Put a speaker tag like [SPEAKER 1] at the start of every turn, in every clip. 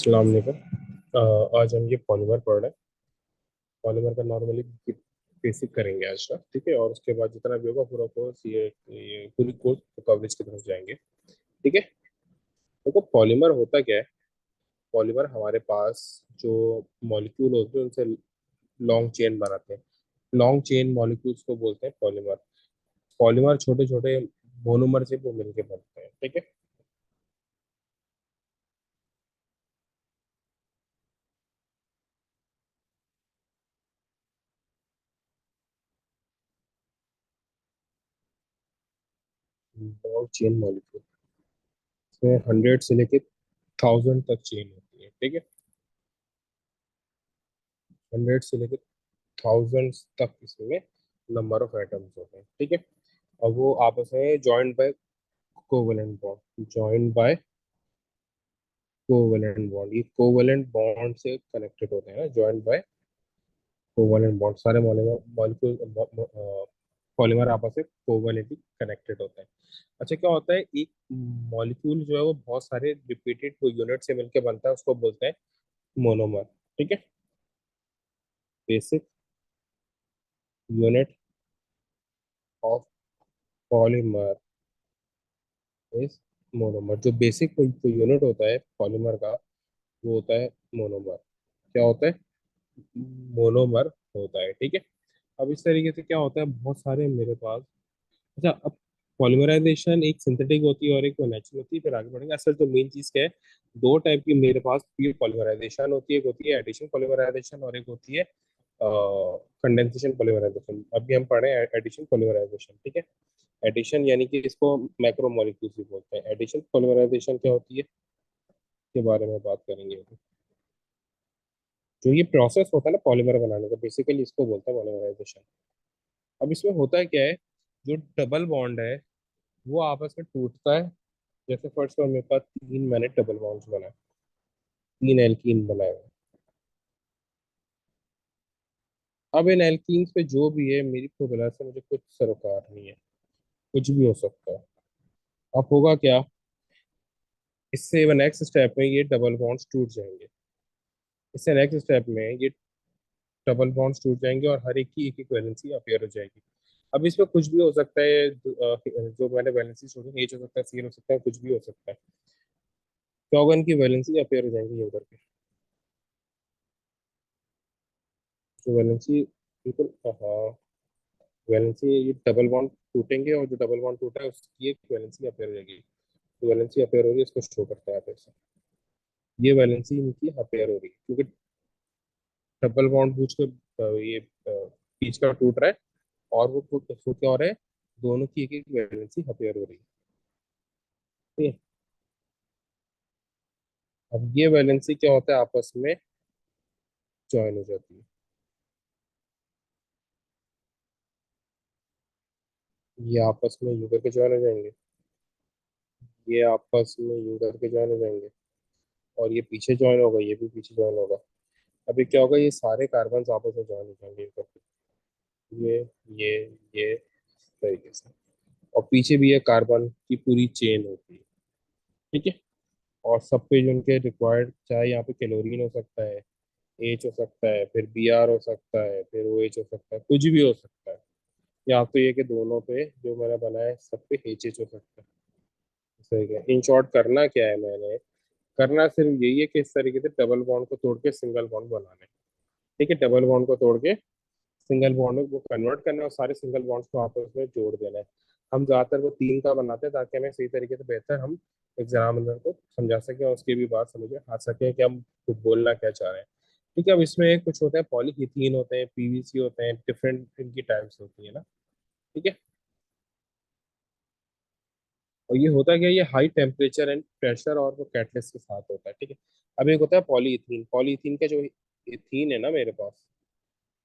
[SPEAKER 1] अस्सलाम वालेकुम। आज हम ये पॉलीमर पढ़ रहे हैं। पॉलीमर का नॉर्मली बेसिक करेंगे आज का, ठीक है। और उसके बाद जितना भी होगा पूरा कोर्स ये पूरी कोर्स कवरेज की तरफ जाएंगे, ठीक है। देखो पॉलीमर होता क्या है। पॉलीमर हमारे पास जो मॉलिक्यूल होते हैं उनसे लॉन्ग चेन बनाते हैं। लॉन्ग चेन मॉलिक्यूल्स को बोलते हैं पॉलीमर। पॉलीमर छोटे छोटे मोनोमर से वो मिलके बनते हैं, ठीक है। लॉन्ग चेन मॉलिक्यूल इसमें 100 से लेके 1000 तक चेन होती है, ठीक है। 100 से लेके थाउजेंड्स तक इसमें नंबर ऑफ एटम्स होते हैं, ठीक है। और वो आपस में joined by covalent bond, joined by covalent bond. ये कोवेलेंट बॉन्ड से कनेक्टेड होते हैं ना, जॉइंड बाय कोवेलेंट बॉन्ड। सारे मॉलिक्यूल पॉलीमर आपस में कोवेलेंटली कनेक्टेड होते हैं। अच्छा क्या होता है, एक मॉलिक्यूल जो है वो बहुत सारे रिपीटेड यूनिट से मिलकर बनता है, उसको बोलते हैं मोनोमर, ठीक है। Basic unit of polymer is monomer. जो बेसिक यूनिट होता है पॉलीमर का वो होता है मोनोमर। क्या होता है? मोनोमर होता है, ठीक है। अब इस तरीके से क्या होता है, बहुत सारे मेरे पास। अच्छा, अब पॉलीमराइजेशन एक सिंथेटिक होती है और एक नेचुरल होती है, फिर आगे बढ़ेंगे। असल तो मेन चीज क्या है, दो टाइप की मेरे पास प्योर पॉलीमराइजेशन होती है। एक होती है एडिशन पॉलीमराइजेशन और एक होती है कंडेंसेशन पॉलीमराइजेशन। अभी हम पढ़े एडिशन पॉलीमराइजेशन, ठीक है। एडिशन यानी कि इसको मैक्रोमोलिक्यूल्स भी बोलते हैं। एडिशन पॉलीमराइजेशन क्या होती है के बारे में बात करेंगे अभी। जो ये प्रोसेस होता है ना पॉलीमर बनाने का, बेसिकली इसको बोलते हैं पॉलीमराइजेशन। अब इसमें होता है क्या है, जो डबल बॉन्ड है वो आपस में टूटता है। जैसे फर्स्ट में मेरे पास तीन मैंने डबल बॉन्ड्स बनाए, तीन एल्कीन बनाए हुए। अब इन एल्कीन्स पे जो भी है, मेरी फोर्मूला से मुझे कुछ सरोकार नहीं है, कुछ भी हो सकता है। अब होगा क्या, इससे नेक्स्ट स्टेप में ये डबल बॉन्ड्स टूट जाएंगे। इससे नेक्स्ट स्टेप में ये डबल बॉन्ड्स टूट जाएंगे और हर एक की एक एक वैलेंसी अपीयर हो जाएगी। अब इसमें कुछ भी हो सकता है, जो मैंने वैलेंसी छोड़ी, एच हो सकता है, सी हो सकता है, कुछ भी हो सकता है। क्या होगा, इनकी वैलेंसी अपीयर हो जाएंगी ये करके। जो वैलेंसी बिल्कुल, हाँ, वैलेंसी ये डबल बॉन्ड टूटेंगे और जो डबल बॉन्ड टूटा है उसकी एक वैलेंसी अपीयर हो जाएगी। जो वैलेंसी अपीयर हो रही है इसको शो करता है फिर से। ये वैलेंसी इनकी अपीयर हो रही है क्योंकि डबल बॉन्ड पूछ के ये बीच का टूट रहा है और वो उसको क्या हो रहा है, दोनों की एक एक वैलेंसी अपीयर हो रही है, ठीक है। अब ये वैलेंसी क्या होता है, आपस में ज्वाइन हो जाती है। ये आपस में यू करके ज्वाइन हो जाएंगे, ये आपस में यू करके ज्वाइन हो जाएंगे और ये पीछे ज्वाइन होगा, ये भी पीछे ज्वाइन होगा। अभी क्या होगा, ये सारे कार्बन आपस में ज्वाइन हो जाएंगे यू करके। ये ये ये इस तरीके से। और पीछे भी ये कार्बन की पूरी चेन होती है, ठीक है। और सब पे जो उनके रिक्वायर्ड, चाहे यहाँ पे कैलोरीन हो सकता है, एच हो सकता है, फिर बी आर हो सकता है, फिर ओ एच हो सकता है, कुछ भी हो सकता है। या तो ये कि दोनों पे जो मैंने बनाया है सब पे एच एच हो सकता है। सही है। इन शॉर्ट करना क्या है मैंने, करना सिर्फ यही है कि इस तरीके से डबल बॉन्ड को तोड़ के सिंगल बॉन्ड बनाना है, ठीक है। डबल बॉन्ड को तोड़ के सिंगल बॉन्ड में वो कन्वर्ट करना है और सारे सिंगल बॉन्ड्स को आपस में जोड़ देना है। हम ज्यादातर वो तीन का बनाते हैं ताकि हमें सही तरीके से बेहतर हम एग्जामिनर को समझा सकें और उसकी भी बात समझ में आ सके कि हम कुछ बोलना क्या चाह रहे हैं, ठीक है। अब इसमें कुछ होता है, पॉलीइथीन होते हैं, पीवीसी होते हैं, डिफरेंट इनकी टाइप्स होती है ना, ठीक है। और ये होता है क्या, ये हाई टेम्परेचर एंड प्रेशर और वो कैटलिस्ट के साथ होता है, ठीक है। अब एक होता है पॉलीइथीन। पॉलीइथीन का जो इथीन है ना मेरे पास,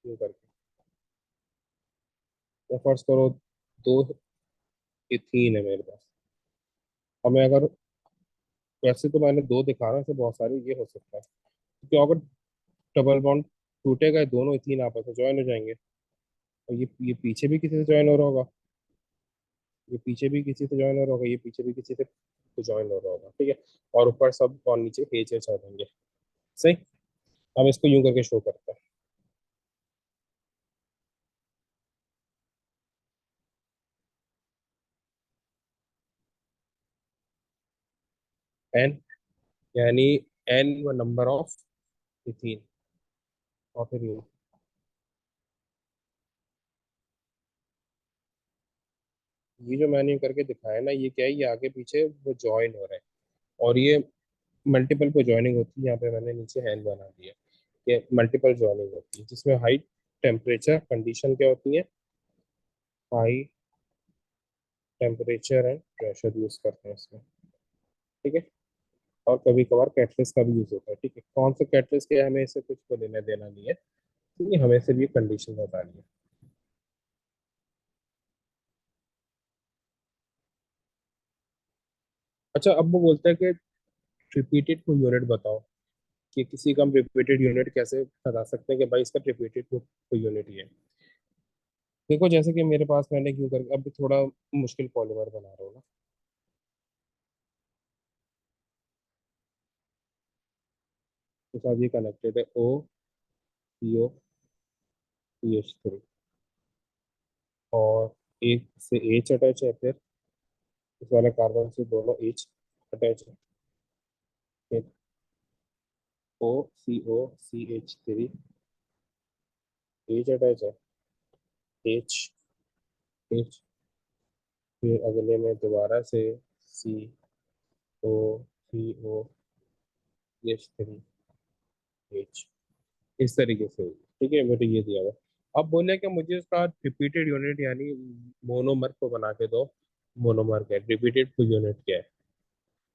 [SPEAKER 1] यूं करके, या फर्स्ट करो दो इथीन है मेरे पास। अब मैं अगर, वैसे तो मैंने दो दिखा रहा हूँ, ऐसे बहुत सारे ये हो सकता है। क्योंकि अगर डबल बॉन्ड टूटेगा, ये दोनों इथीन आपस में ज्वाइन हो जाएंगे और ये पीछे भी किसी से ज्वाइन हो रहा होगा, ये पीछे भी किसी से ज्वाइन हो रहा होगा, ये पीछे भी किसी से ज्वाइन हो रहा होगा, ठीक है। और ऊपर सब और नीचे एच एच आ जाएंगे। सही। अब इसको यूं करके शो करते हैं एन, यानी एन वो नंबर ऑफ इथीन। और फिर यूं, ये जो मैंने यूं करके दिखाया ना, ये क्या है, ये आगे पीछे वो ज्वाइन हो रहा है। और ये मल्टीपल पे ज्वाइनिंग होती है, यहाँ पे मैंने नीचे एन बना दिया। ये मल्टीपल ज्वाइनिंग होती है जिसमें हाई टेम्परेचर कंडीशन क्या होती है, high temperature and pressure use करते हैं इसमें। ठीक है। और कभी कभार कैटलिस्ट का भी यूज होता है। ठीक है, कौन सा कैटलिस्ट क्या है हमें इससे कुछ को लेना देना नहीं है, ठीक है, हमें सिर्फ ये कंडीशन बतानी है। अच्छा, अब वो बोलता है कि रिपीटेड को यूनिट बताओ, कि किसी का हम रिपीटेड यूनिट कैसे बता सकते हैं कि भाई इसका रिपीटेड को यूनिट ही है। देखो जैसे कि मेरे पास, मैंने क्यों कर अब थोड़ा मुश्किल पॉलीमर बना रहा हूँ ना। तो साथ ये कनेक्टेड है ओ CO CH3, और एक से एच अटैच है, फिर इस वाले कार्बन से दोनों एच अटैच है, फिर OCO CH3 एच अटैच है, एच एच, फिर अगले में दोबारा से CO CH3 एच, इस तरीके से। ठीक है, मुझे ये दिया हुआ। अब बोले कि मुझे उसका रिपीटेड यूनिट यानी मोनोमर को बना के दो। मोनोमर क्या है, रिपीटेड यूनिट क्या है,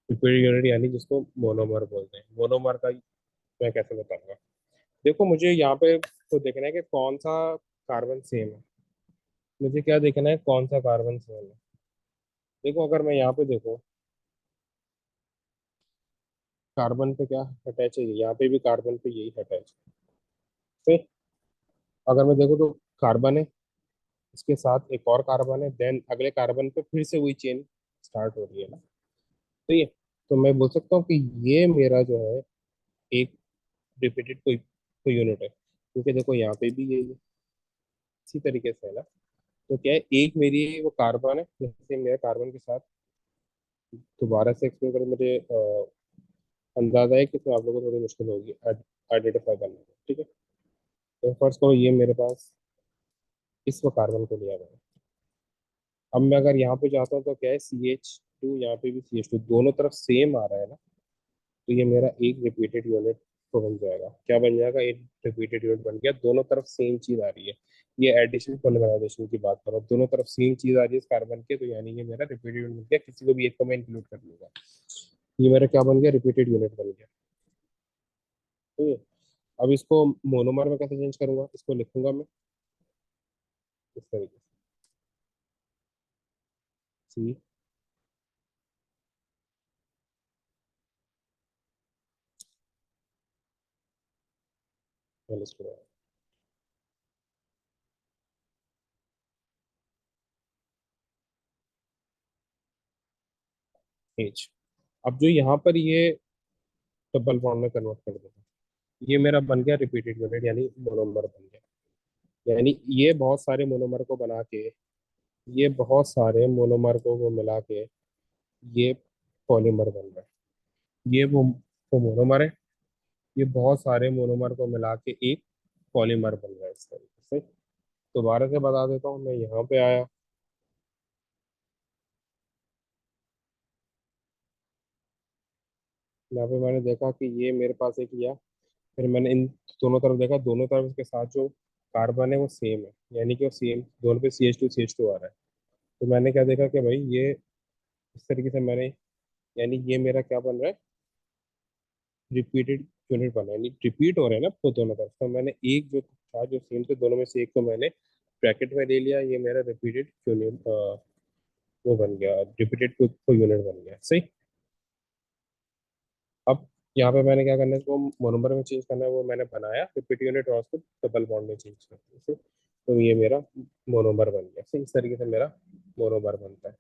[SPEAKER 1] रिपीटेड यूनिट यानी जिसको मोनोमर बोलते हैं, मोनोमर का मैं कैसे बताऊंगा। देखो मुझे यहाँ पे तो देखना है कि कौन सा कार्बन सेम है। मुझे क्या देखना है, कौन सा कार्बन सेम है। देखो अगर मैं यहाँ पे देखो, कार्बन पे क्या अटैच है, यहाँ पे भी कार्बन पे यही अटैच है। फिर अगर मैं देखो तो कार्बन है, इसके साथ एक और कार्बन है, देन अगले कार्बन पे फिर से वही चेन स्टार्ट हो रही है ना। तो ये, तो मैं बोल सकता हूँ कि ये मेरा जो है एक रिपीटेड कोई यूनिट है, क्योंकि देखो यहाँ पे भी ये इसी तरीके से है ना। तो क्या है, एक मेरी वो कार्बन है, जैसे मेरे कार्बन के साथ दोबारा से एक्सप्लेन करें, मुझे अंदाजा है कि तो आप लोगों को थोड़ी मुश्किल होगी आइडेंटिफाई करने में। ठीक है, तो फर्स्ट को ये मेरे पास इस वो कार्बन को लिया मैंने। अब मैं अगर यहाँ पे जाता हूँ तो क्या है, CH2, यहाँ पे भी CH2, दोनों तरफ सेम आ रहा है ना। तो ये मेरा एक रिपीटेड यूनिट तो बन जाएगा, क्या बन जाएगा, एक रिपीटेड यूनिट बन गया, दोनों तरफ सेम चीज आ रही है। ये एडिशन पॉलीमराइजेशन की बात करो, दोनों तरफ सेम चीज आ रही है इस कार्बन के, तो यानी ये मेरा रिपीटेड यूनिट बन गया, किसी को भी एक को मैं इंक्लूड कर लूंगा। ये मेरा क्या बन गया, रिपीटेड यूनिट बन गया। ठीक है। अब इसको मोनोमर में कैसे चेंज करूंगा, इसको लिखूंगा मैं इस तरीके से, H। अब जो यहाँ पर ये डबल बॉन्ड में कन्वर्ट कर देगा, ये मेरा बन गया रिपीटेड यूनिट यानी मोनोमर बन गया। यानी ये बहुत सारे मोनोमर को बना के, ये बहुत सारे मोनोमर को मिला के ये पॉलीमर बन रहा है। ये वो मोनोमर है, ये बहुत सारे मोनोमर को मिला के एक पॉलीमर बन रहा है इस तरीके से। दोबारा से बता देता हूँ, मैं यहाँ पे आया, यहाँ पे मैंने देखा कि ये मेरे पास एक लिया, फिर मैंने इन दोनों तरफ देखा, दोनों तरफ इसके साथ जो कार्बन है वो सेम है, यानी कि वो सेम दोनों पे CH2 आ रहा है। तो मैंने क्या देखा कि भाई ये इस तरीके से मैंने, यानी ये मेरा क्या बन रहा है, रिपीटेड यूनिट बना है, यानी रिपीट हो रहे हैं ना वो दोनों तरफ। तो मैंने एक जो था जो सेम थे दोनों में से एक को मैंने ब्रैकेट में ले लिया, ये मेरा रिपीटेड यूनिट वो बन गया, रिपीटेड को यूनिट बन गया। सही। अब यहाँ पे मैंने क्या करना है, इसको मोनोमर में चेंज करना है, वो मैंने बनाया रिपीट यूनिट, और उसको डबल बॉन्ड में चेंज कर दिया। सही? तो ये मेरा मोनोमर बन गया। सही, इस तरीके से मेरा मोनोमर बनता है।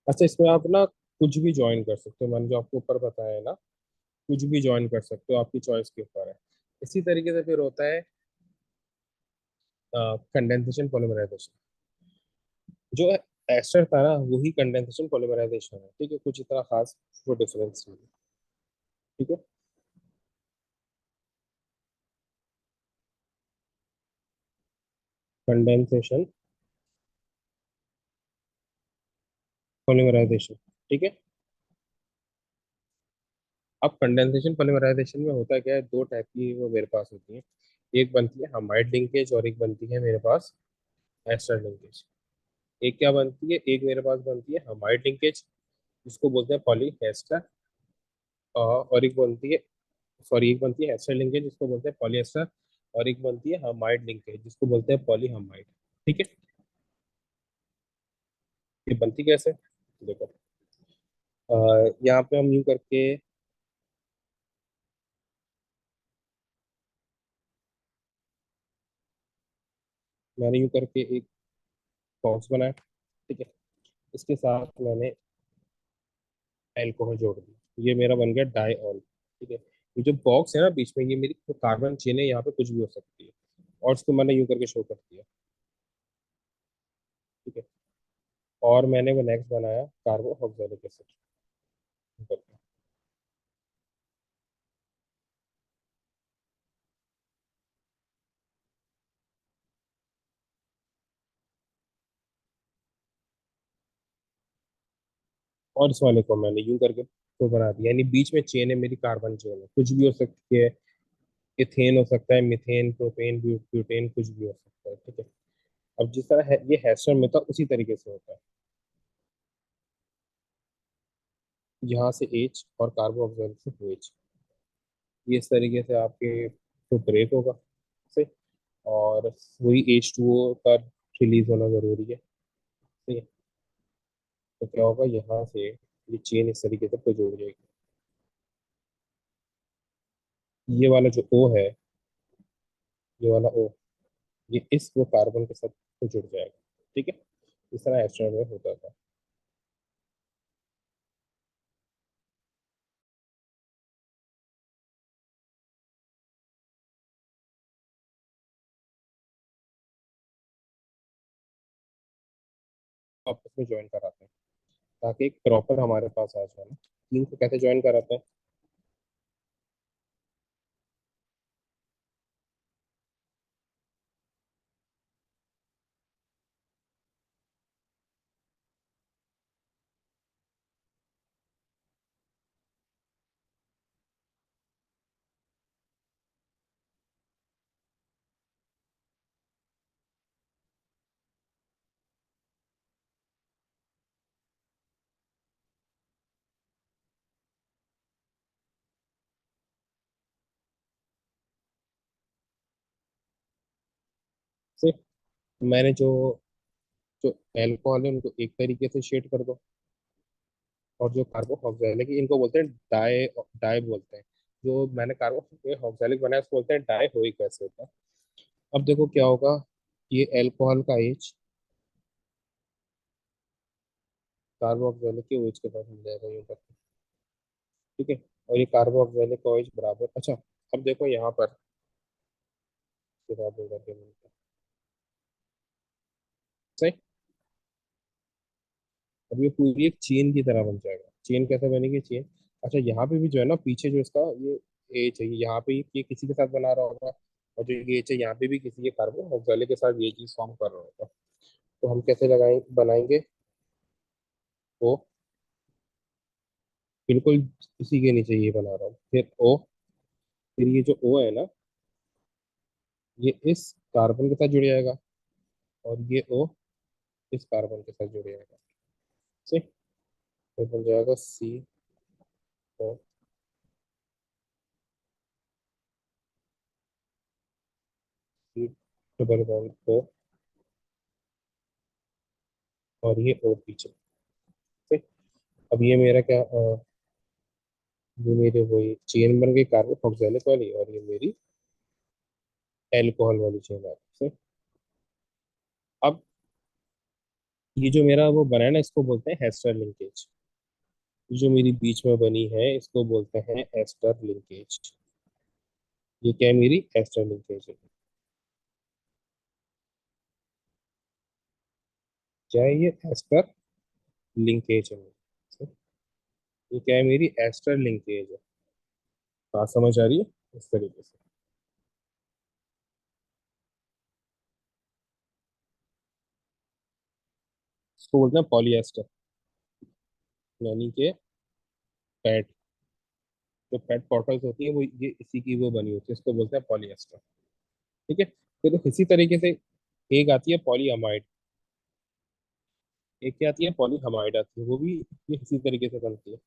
[SPEAKER 1] अच्छा, इसमें आप ना कुछ भी ज्वाइन कर सकते हो, मैंने जो आपको ऊपर बताया है ना, कुछ भी ज्वाइन कर सकते हो, आपकी चॉइस के ऊपर है। इसी तरीके से फिर होता है कंडेंसेशन पॉलीमराइजेशन। जो एस्टर था ना, वही कंडेंसेशन पॉलीमराइजेशन है, ठीक है, कुछ इतना खास वो डिफरेंस नहीं है। ठीक है। Condensation polymerisation. ठीक है। अब कंडेंसेशन पॉलीमराइजेशन में होता क्या है, दो टाइप की वो मेरे पास होती है। एक बनती है हमाइड लिंकेज और एक बनती है मेरे पास एस्टर लिंकेज। एक क्या बनती है, एक मेरे पास बनती है हमाइड लिंकेज, जिसको बोलते हैं पॉली एस्टर। और एक बनती है, सॉरी, एक बनती है एस्टर लिंकेज जिसको बोलते हैं पॉली एस्टर। और एक बनती है हमाइड लिंकेज जिसको बोलते हैं पॉली हमाइड। ठीक है। ये बनती कैसे, देखो। यहाँ पे हम यूं करके, मैंने यूं करके एक बॉक्स बनाया। ठीक है। इसके साथ मैंने एल्कोहल जोड़ दी, ये मेरा बन गया डाईऑल। ठीक है। ये जो बॉक्स है ना बीच में, ये मेरी कार्बन चेन है, यहाँ पे कुछ भी हो सकती है। और इसको मैंने यूं करके शो कर दिया। ठीक है। और मैंने वो नेक्स्ट बनाया कार्बोक्सिलिक एसिड करके। और इस वाले को मैंने यूं करके तो बना दिया, यानी बीच में चेन है मेरी, कार्बन चेन है, कुछ भी हो सकती है। इथेन हो सकता है, मिथेन, प्रोपेन, ब्यूटेन, कुछ भी हो सकता है। ठीक है। अब जिस तरह है, ये हैशर में था उसी तरीके से होता है। यहाँ से एच और कार्बोक्सिल से OH, ये इस तरीके से आपके तो ब्रेक होगा से। और वही H2O का रिलीज होना जरूरी है। ठीक है। तो क्या होगा, यहाँ से ये चेन इस तरीके से तो जुड़ जाएगी। ये वाला जो O है, ये वाला O, ये इस वो कार्बन के साथ तो जुड़ जाएगा। ठीक है। इस तरह एस्ट्रोन में होता था। आपस में ज्वाइन कराते हैं ताकि एक प्रॉपर हमारे पास आ जाए ना। तीन को कैसे ज्वाइन कराते हैं। सिर्फ मैंने जो जो एल्कोहल है उनको एक तरीके से शेड कर दो, और जो कार्बोक्सिलिक है इनको बोलते हैं डाई, डाई बोलते हैं। जो मैंने कार्बोक्सिलिक बनाया उसको बोलते हैं डाईहोइक एसिड। अब देखो क्या होगा, ये एल्कोहल का एच कार्बोक्सिलिक के OH के साथ मिल जाएगा यूं करके। ठीक है। और ये कार्बोक्सिलिक का OH बराबर, अच्छा, अब देखो यहाँ पर इसके साथ मिल करके मिलता है। सही। अब ये पूरी एक चेन की तरह बन जाएगा। चेन कैसे बनेगी चेन, अच्छा, यहाँ पे भी जो है ना पीछे जो इसका ये एच है, यहाँ पे ये किसी के साथ बना रहा होगा। और जो ये एच है यहाँ पे भी किसी के कार्बोक्सिलिक के साथ ये चीज फॉर्म कर रहा होगा। तो हम कैसे लगाएंगे, बनाएंगे ओ, बिल्कुल इसी के नीचे ये बना रहा हूँ, फिर ओ, फिर ये जो ओ है ना, ये इस कार्बन के साथ जुड़ जाएगा। और ये ओ इस कार्बन के साथ जुड़ जाएगा। सही। तो बन जाएगा O, C double bond O, और ये O पीछे। ठीक। अब ये मेरा क्या, ये मेरे वही चेन बन गई कार्बोक्सिलिक वाली, और ये मेरी एल्कोहल वाली चेन आ गई। ठीक। अब ये जो मेरा वो बना है ना, इसको बोलते हैं हेस्टर लिंकेज। जो मेरी बीच में बनी है इसको बोलते हैं एस्टर लिंकेज। ये क्या है, मेरी एस्टर लिंकेज है। क्या है ये, एस्टर लिंकेज है। ये क्या है, मेरी एस्टर लिंकेज है। बात समझ आ रही है? इस तरीके से इसको बोलते हैं पॉलीएस्टर। यानी कि पैट, जो पैट बॉटल्स होती है वो ये इसी की वो बनी होती है, इसको बोलते हैं पॉलीएस्टर। ठीक है, फिर इसी तरीके से एक आती है पॉलीअमाइड। एक क्या आती है, पॉलीहमाइड आती है, वो भी ये इसी तरीके से बनती है।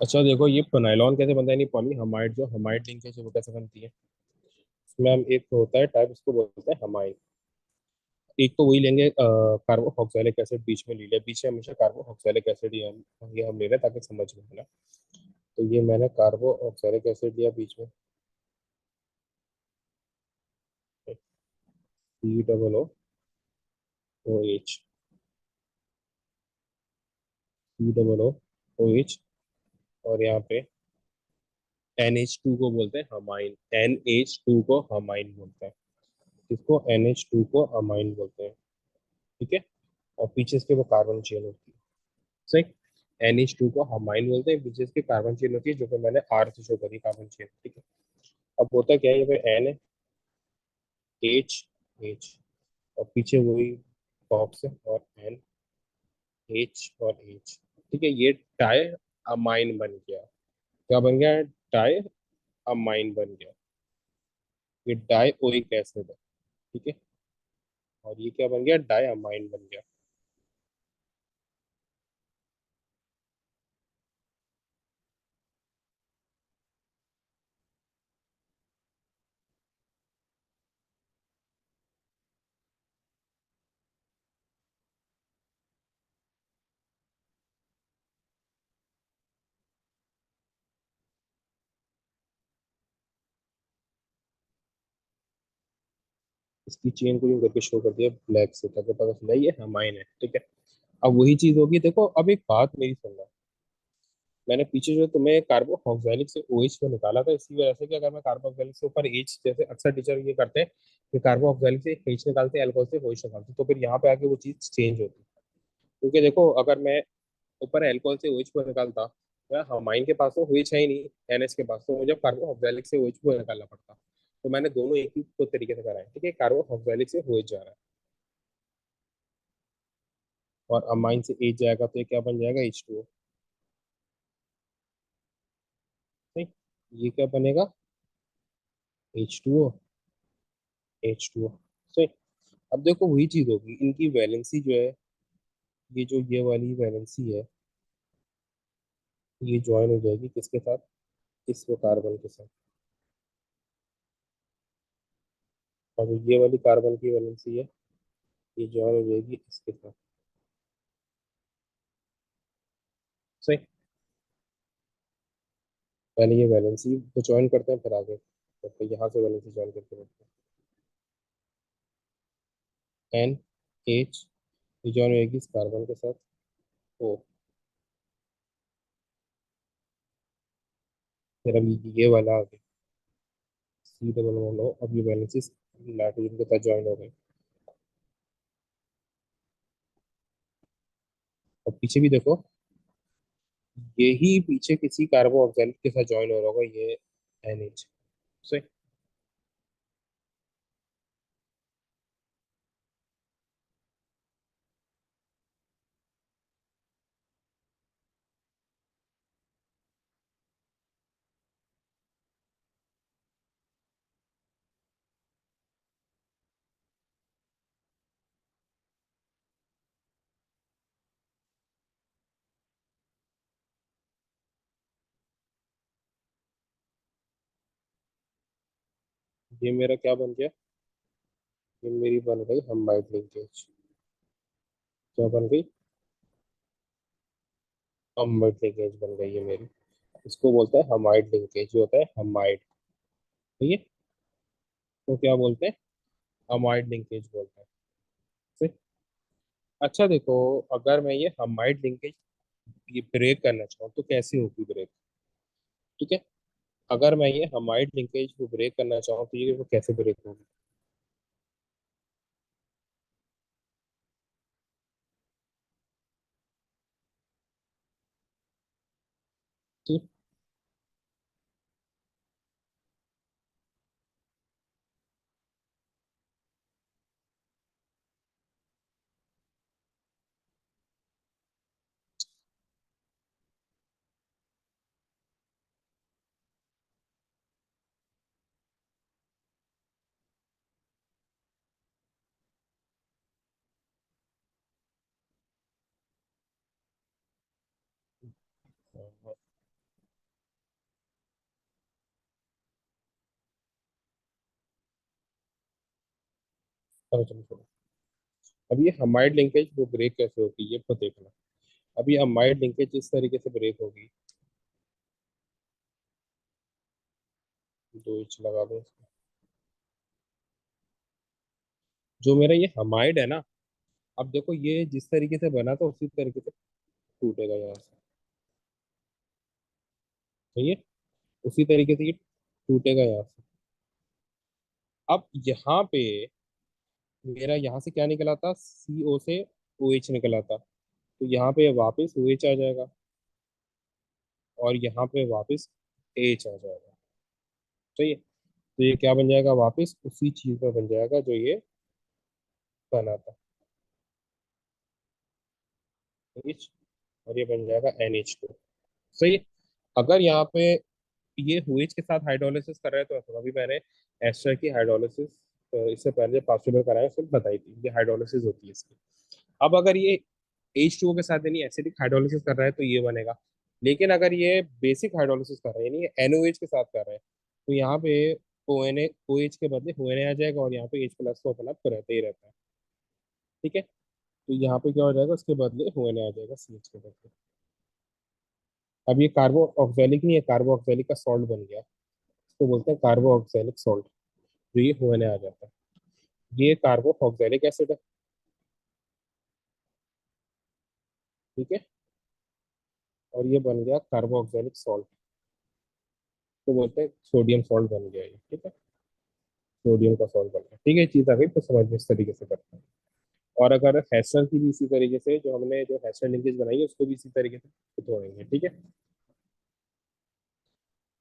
[SPEAKER 1] अच्छा देखो, ये फिनाइलॉन कैसे बनता है, नहीं पॉलीहमाइड, जो हमाइड लिंकेज है वो कैसे बनती है। इसमें हम एक होता है टाइप, इसको बोलते हैं हमाइड। एक तो वही लेंगे, कार्बोक्सिलिक एसिड बीच में ले लिया, बीच में हमेशा कार्बोक्सिलिक एसिड ही हम ये हम ले रहे हैं ताकि समझ में आए ना। तो ये मैंने कार्बोक्सिलिक एसिड लिया बीच में, COOH, COOH। और यहाँ पे NH2 को बोलते हैं हमाइन, NH2 को हमाइन बोलते हैं। इसको NH2 को अमाइन बोलते हैं। ठीक है, और पीछे इसके वो कार्बन चेन होती है। सही। NH2 को हमाइन बोलते हैं, पीछे इसके कार्बन चेन होती है, जो कि मैंने R से शो करी कार्बन चेन। ठीक है, अब होता क्या है, ये पे N है, H, और पीछे वही बॉक्स है, और NH और H। ठीक है, ये टाई अमाइन बन गया। क्या बन गया, टाई अमाइन बन गया। ये डाई ओइक एसिड है। ठीक है, और ये क्या बन गया, डाई अमाइन बन गया। इसकी चेन को यूं करके शो कर दिया ब्लैक से, ताकि पता चला ये हमाइन है। ठीक है, अब वही चीज होगी, देखो अब एक बात मेरी सुनना। मैंने पीछे जो तुम्हें कार्बोक्सिलिक से OH को निकाला था, इसी वजह से कि अगर मैं कार्बोक्सिलिक से ऊपर H, जैसे अक्सर टीचर ये करते हैं कि कार्बोक्सिलिक से H निकालते हैं, अल्कोहल से OH निकालते हैं, तो फिर यहाँ पे आके वो चीज चेंज होती है। क्योंकि देखो, अगर मैं ऊपर अल्कोहल से OH को निकालता, तो हमाइन के पास तो OH है ही नहीं, NH के पास, तो मुझे कार्बोक्सिलिक से OH को निकालना पड़ता। तो मैंने दोनों एक ही तो तरीके से करा है। ठीक है, कार्बोक्सिलिक से OH जा रहा है, और अमाइन से H जाएगा, तो ये क्या बन जाएगा, H2O। ठीक, ये क्या बनेगा, H2O, H2O। सही। अब देखो वही चीज होगी, इनकी वैलेंसी जो है, ये जो ये वाली वैलेंसी है, ये ज्वाइन हो जाएगी किसके साथ, इस कार्बन के साथ। और जो ये वाली कार्बन की वैलेंसी है, ये ज्वाइन हो जाएगी इसके साथ। सही। पहले ये वैलेंसी को ज्वाइन करते हैं, फिर आगे तो यहाँ से वैलेंसी ज्वाइन करके रखते हैं। NH, ये ज्वाइन होगी इस कार्बन के साथ। O, फिर अब ये वाला आ गया, C, अब ये वैलेंसी नाइट्रोजन के साथ ज्वाइन हो गई। और पीछे भी देखो, यही पीछे किसी कार्बोक्सिलिक के साथ ज्वाइन हो रहा होगा, ये NH। सही। ये मेरा क्या बन गया? ये मेरी बन गई हमाइड लिंकेज। क्या बन गई? हमाइड लिंकेज बन गई है मेरी। इसको बोलते हैं हमाइड लिंकेज, जो होता है हमाइड। ठीक है। तो क्या बोलते हैं? हमाइड लिंकेज बोलते हैं। ठीक? अच्छा देखो, अगर मैं ये हमाइड लिंकेज ये ब्रेक करना चाहूँ तो कैसे होगी ब्रेक? ठीक है। अगर मैं ये हमाइड लिंकेज को ब्रेक करना चाहूँ तो ये वो कैसे ब्रेक होगी? ठीक। हाँ, चलो चलो छोड़ो। अब ये हमाइड लिंकेज वो ब्रेक कैसे होगी ये तो देखना। अब ये हमाइड लिंकेज इस तरीके से ब्रेक होगी। दो इंच लगा दो इसको। जो मेरा ये हमाइड है ना, अब देखो ये जिस तरीके से बना था उसी तरीके से टूटेगा यहाँ से। सही है। उसी तरीके से ये टूटेगा यहाँ से। अब यहाँ पे मेरा यहाँ से क्या निकला था, सी ओ से ओ एच निकला था, तो यहाँ पे वापस ओ एच आ जाएगा और यहाँ पे वापस एच आ जाएगा। सही है। तो ये क्या बन जाएगा, वापस उसी चीज में बन जाएगा जो ये बना था, एच। और ये बन जाएगा NH2। सही है। अगर यहाँ पे ये हुईज के साथ हाइड्रोलिसिस कर रहे हैं तो अभी मैंने एस्टर की हाइड्रोलिसिस इससे पहले पॉसिबल कराया सिर्फ बताई थी, ये हाइड्रोलिसिस होती है इसकी। अब अगर ये H2O के साथ यानी एसिडिक हाइड्रोलिसिस कर रहा है तो ये बनेगा। लेकिन अगर ये बेसिक हाइड्रोलिसिस कर रहा है यानी NOH के साथ कर रहा है तो यहाँ पे OH के बदले ONA आ जाएगा और यहाँ पे H प्लस तो अपना आप रहता ही रहता है। ठीक है। तो यहाँ पे क्या हो जाएगा, उसके बदले ONA आ जाएगा CH के बदले। अब ये कार्बो ऑक्सैलिक नहीं है, कार्बो ऑक्सैलिक का सॉल्ट बन गया। इसको बोलते हैं कार्बो ऑक्सैलिक सॉल्ट। तो ये ONA आ जाता है। ये कार्बो ऑक्सैलिक एसिड है। ठीक है। और ये बन गया कार्बो ऑक्सैलिक सॉल्ट। तो बोलते हैं सोडियम सॉल्ट बन गया ये। ठीक है। सोडियम का सॉल्ट बन गया। ठीक है, ये चीज आ गई तो समझ में इस तरीके से करते हैं। और अगर हैशल की भी इसी तरीके से, जो हमने जो हैशल लिंकेज बनाई है उसको भी इसी तरीके से तोड़ेंगे। ठीक है।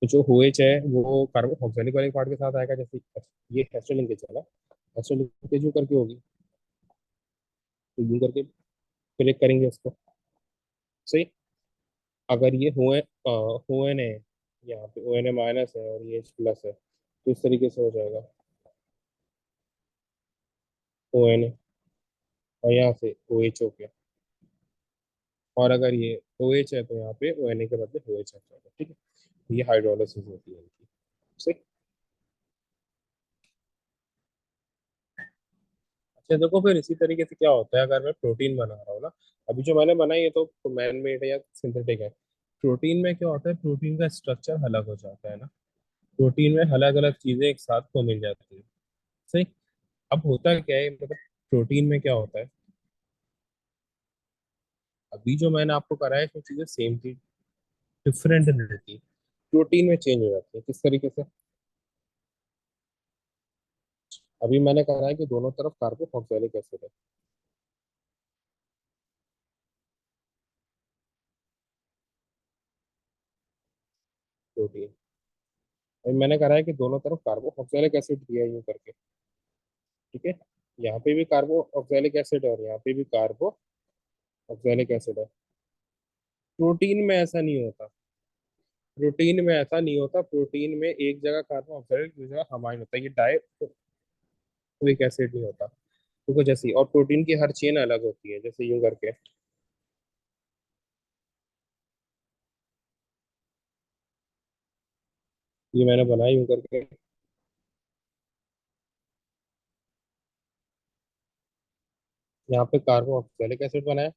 [SPEAKER 1] तो जो OH है वो कार्बन ऑक्सैलिक वाले पार्ट के साथ आएगा, जैसे ये हैशल लिंकेज है ना, हैशल लिंकेज यूं करके होगी। तो यूं करके ब्रेक करेंगे उसको। सही। अगर ये ON है, यहाँ पे ONA माइनस है और ये H प्लस है, तो इस तरीके से हो जाएगा ONA और यहाँ से OH हो गया। और अगर ये OH है तो यहाँ पे ONA के बदले OH आ जाएगा। ठीक है। ये हाइड्रोलिसिस होती है इनकी। सही। अच्छा देखो, फिर इसी तरीके से क्या होता है अगर मैं प्रोटीन बना रहा हूँ ना। अभी जो मैंने बनाई है तो मैन मेड या सिंथेटिक है। प्रोटीन में क्या होता है, प्रोटीन का स्ट्रक्चर अलग हो जाता है ना। प्रोटीन में अलग अलग चीजें एक साथ को मिल जाती है। सही। अब होता क्या है, मतलब प्रोटीन में क्या होता है, अभी जो मैंने आपको कराया है वो चीजें सेम थी, डिफरेंट नहीं रहती। प्रोटीन में चेंज हो जाती है किस तरीके से। अभी मैंने कहा है कि दोनों तरफ कार्बोक्सिलिक एसिड है। प्रोटीन। अभी मैंने कहा है कि दोनों तरफ कार्बोक्सिलिक एसिड दिया है यूं करके। ठीक है। यहाँ पे भी कार्बोक्सिलिक एसिड है और यहाँ पे भी कार्बोक्सिलिक एसिड है। प्रोटीन में ऐसा नहीं होता। प्रोटीन में ऐसा नहीं होता। प्रोटीन में एक जगह कार्बोक्सिलिक दूसरी जगह हमाइन होता है। ये डाइक्लोरिक एसिड नहीं होता। देखो जैसे, और प्रोटीन की हर चेन अलग होती है, जैसे यूं करके। ये मैंने बनाई यूं करके। यहाँ पे कार्बोक्सिलिक एसिड बना है,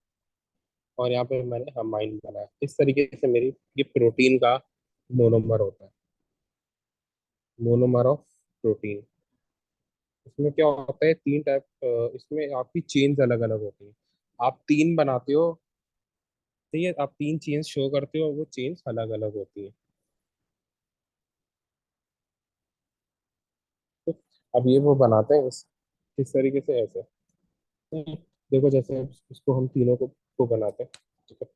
[SPEAKER 1] और यहाँ पे मैंने अमाइन बनाया। इस तरीके से मेरी ये प्रोटीन का मोनोमर होता है, मोनोमर ऑफ प्रोटीन। इसमें क्या होता है, तीन टाइप, इसमें आपकी चेन्स अलग अलग होती हैं। आप तीन बनाते हो, तो ये आप तीन चेन्स शो करते हो, वो चेन्स अलग अलग होती है। तो अब ये वो बनाते हैं इस तरीके से, ऐसे। तो देखो, जैसे इसको हम तीनों को बनाते हैं, ठीक है।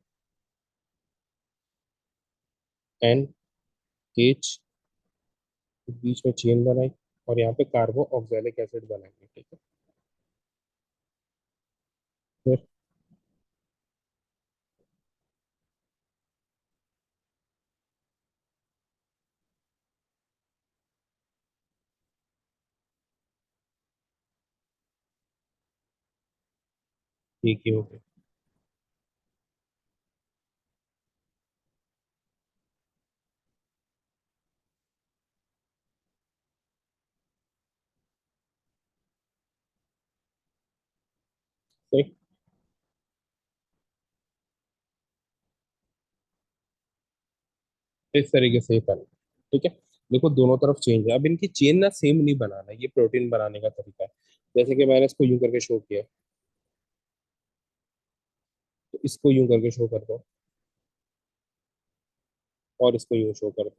[SPEAKER 1] एन, एच, बीच में चेन बनाई, और यहाँ पे कार्बो ऑक्सैलिक एसिड बनाएंगे, ठीक है। फिर एक ही हो गया। ठीक, इस तरीके से ही करना, ठीक है। देखो, दोनों तरफ चेंज है। अब इनकी चेन ना सेम नहीं बनाना, ये प्रोटीन बनाने का तरीका है। जैसे कि मैंने इसको यूं करके शो किया, तो इसको यूं करके शो कर दो, और इसको यूं शो कर दो।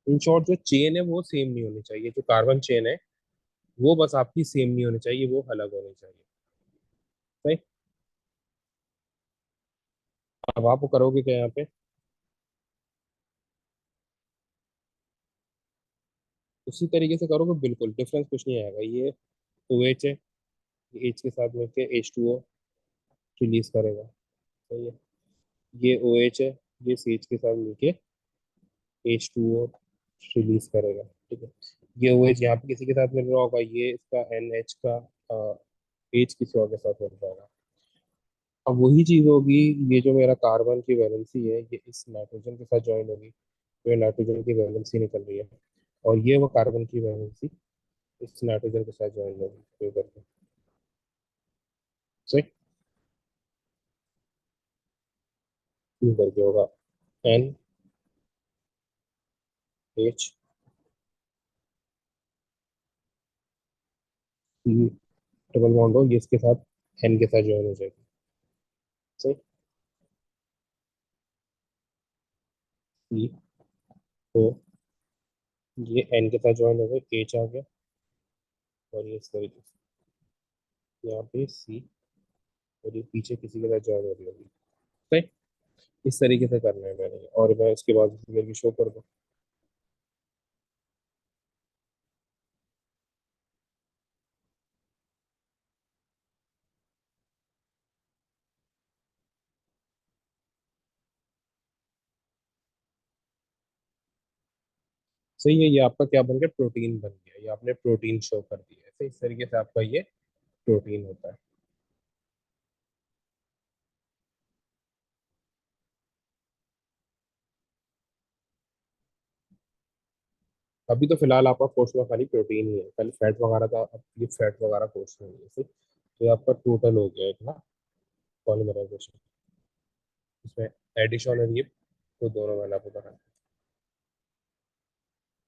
[SPEAKER 1] इन शॉर्ट, जो चेन है वो सेम नहीं होनी चाहिए, जो कार्बन चेन है वो बस आपकी सेम नहीं होनी चाहिए, वो अलग होनी चाहिए। सही। अब आप वो करोगे क्या यहाँ पे, उसी तरीके से करोगे, बिल्कुल डिफरेंस कुछ नहीं आएगा। ये OH है, एच के साथ मिलकर H2O रिलीज करेगा। सही है। ये OH है, ये CH के साथ मिलके H2O रिलीज करेगा, ठीक है। ये OH यहाँ पे किसी के साथ मिल रहा होगा, ये इसका NH का H किसी और के साथ मिल जाएगा। अब वही चीज होगी, ये जो मेरा कार्बन की वैलेंसी है, ये इस नाइट्रोजन के साथ ज्वाइन होगी, तो ये नाइट्रोजन की वैलेंसी निकल रही है। और ये वो कार्बन की वैलेंसी इस नाइट्रोजन के साथ ज्वाइन होगी, तो ये करके। सही। क्यों करके होगा, NH, डबल बॉन्ड हो, ये इसके साथ N के साथ ज्वाइन हो जाएगी। सही। C, तो ये N के साथ ज्वाइन हो गए, H आ गया, और ये इस तरीके से यहाँ पे C, और ये पीछे किसी के साथ ज्वाइन हो रही होगी। सही। इस तरीके से करना है मैंने, और मैं इसके बाद मेरी शो कर दूँ। सही है, ये आपका क्या बन गया, प्रोटीन बन गया, ये आपने प्रोटीन शो कर दिया है। सही, इस तरीके से आपका ये प्रोटीन होता है। अभी तो फिलहाल आपका कोर्स में खाली प्रोटीन ही है, खाली फैट वगैरह का अब ये फैट वगैरह कोर्स में नहीं है। सही। तो ये आपका टोटल हो गया एक ना, पॉलीमराइजेशन। इसमें एडिशन और ये तो दोनों मैंने आपको बताया।